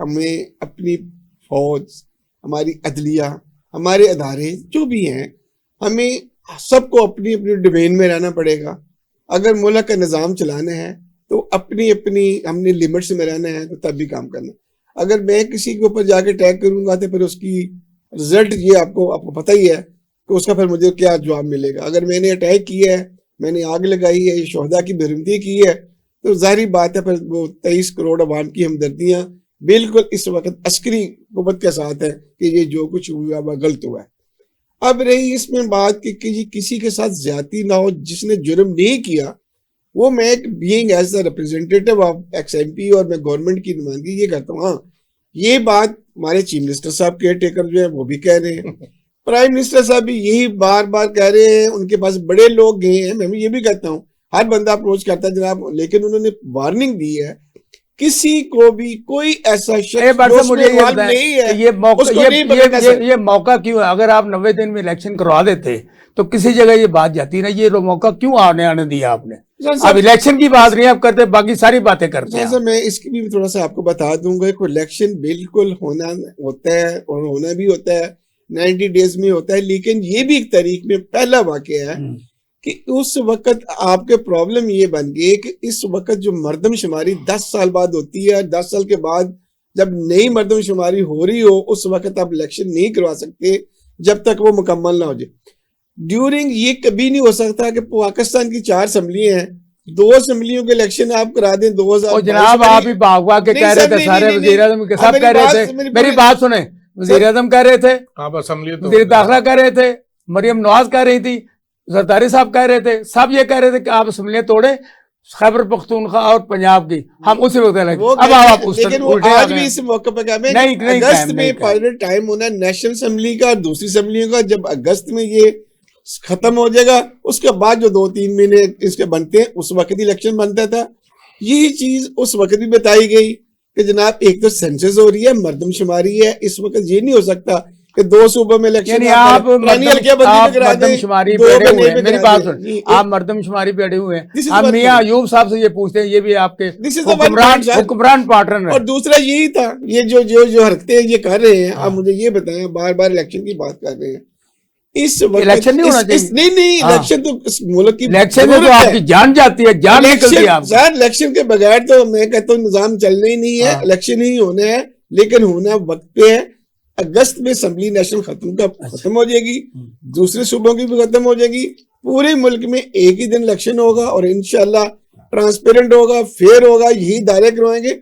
हमें अपनी फौज, हमारी अदलिया, हमारे अदारे जो भी हैं, हमें सबको अपनी अपनी डोमेन में रहना पड़ेगा। अगर मुल्क का निज़ाम चलाना है तो अपनी अपनी हमने लिमिट्स में रहना है, तो तब भी काम करना। अगर मैं किसी के ऊपर जाके अटैक करूंगा तो फिर उसकी रिजल्ट ये आपको पता ही है कि उसका फिर मुझे क्या जवाब मिलेगा। अगर मैंने अटैक किया है, मैंने आग लगाई है, ये शोहदा की बेरुमती की है, तो जाहिर बात है फिर वो 23 करोड़ अवाम की हमदर्दियां बिल्कुल इस वक्त अस्करी कुव्वत के साथ है कि ये जो कुछ हुआ वह गलत हुआ है। अब रही इसमें बात कि किसी के साथ ज्यादती ना हो, जिसने जुर्म नहीं किया, वो मैं being as the representative of ex MP और मैं गवर्नमेंट की नुमाइंदगी ये करता हूँ। हाँ, ये बात हमारे चीफ मिनिस्टर साहब केयर टेकर जो है वो भी कह रहे हैं, प्राइम मिनिस्टर साहब भी यही बार बार कह रहे हैं, उनके पास बड़े लोग गए हैं। मैं भी ये भी कहता हूँ, हर बंदा अप्रोच करता है जनाब, लेकिन उन्होंने वार्निंग दी है किसी को भी कोई ऐसा शख्स मुझे नहीं है, ये मौका क्यों है? अगर आप 90 दिन में इलेक्शन करवा देते तो किसी जगह ये बात जाती ना, ये मौका क्यों आने दिया आपने? अब इलेक्शन की बात नहीं आप करते, बाकी सारी बातें करते हैं। मैं इसकी भी थोड़ा सा आपको बता दूंगा कि इलेक्शन बिल्कुल होना होता है और होना भी होता है, 90 डेज में होता है, लेकिन ये भी एक तारीख में पहला वाकया है कि उस वक्त आपके प्रॉब्लम ये बन गई कि इस वक्त जो मर्दमशुमारी 10 साल बाद होती है, 10 साल के बाद जब नई मर्दमशुमारी हो रही हो, उस वक्त आप इलेक्शन नहीं करवा सकते जब तक वो मुकम्मल ना हो जाए। ड्यूरिंग ये कभी नहीं हो सकता कि पाकिस्तान की 4 असम्बलियां हैं, 2 असम्बलियों के इलेक्शन आप करा दें 2000। जनाब आप ही भागवा के कह रहे थे, सारे वजीर आजम के सब कह रहे थे, मेरी बात सुने, वजीर आजम कह रहे थे, वजीर दाखिला कह रहे थे, मरियम नवाज कह रही थी, जरदारी साहब कह रहे थे, सब ये कह रहे थे कि आप असम्बलियां तोड़े, खैबर पख्तूनख्वा और पंजाब की, हम उसी वक्त अब आप आज भी इस मौके पर अगस्त में पायलट टाइम होना नेशनल असेंबली का और दूसरी असेंबलियों का, जब अगस्त में ये खत्म हो जाएगा उसके बाद जो 2-3 महीने इसके बनते हैं उस वक्त इलेक्शन बनता था। यही चीज उस वक्त भी बताई गई कि जनाब एक तो सेंसस हो रही है, मर्दमशुमारी है, इस वक्त ये नहीं हो सकता कि 2 सूबों में इलेक्शन आप मर्दमशुमारी बैठे हुए हैं। मेरी बात सुन, आप मर्दमशुमारी बैठे हुए हैं, आप मियां अयूब साहब से ये पूछते हैं, ये भी आपके हुक्मरान पार्टनर है। और दूसरा यही था, ये जो हरकतें ये कर रहे हैं, आप मुझे ये बताएं, बार बार इलेक्शन की बात कर रहे हैं, इस इलेक्शन नहीं होना चाहिए। नहीं इलेक्शन तो इस मुल्क की इलेक्शन में तो आपकी जान जाती है, जान निकलती है सर। इलेक्शन के बगैर तो मैं कहता हूँ निजाम चलना ही नहीं है। इलेक्शन ही होना है, लेकिन होना वक्त पे है। अगस्त में असेंबली नेशनल खत्म हो जाएगी, दूसरे सूबों की भी खत्म हो जाएगी, पूरे मुल्क में एक ही दिन इलेक्शन होगा और इंशाल्लाह ट्रांसपेरेंट होगा, फेयर होगा, यही दायरे करवाएंगे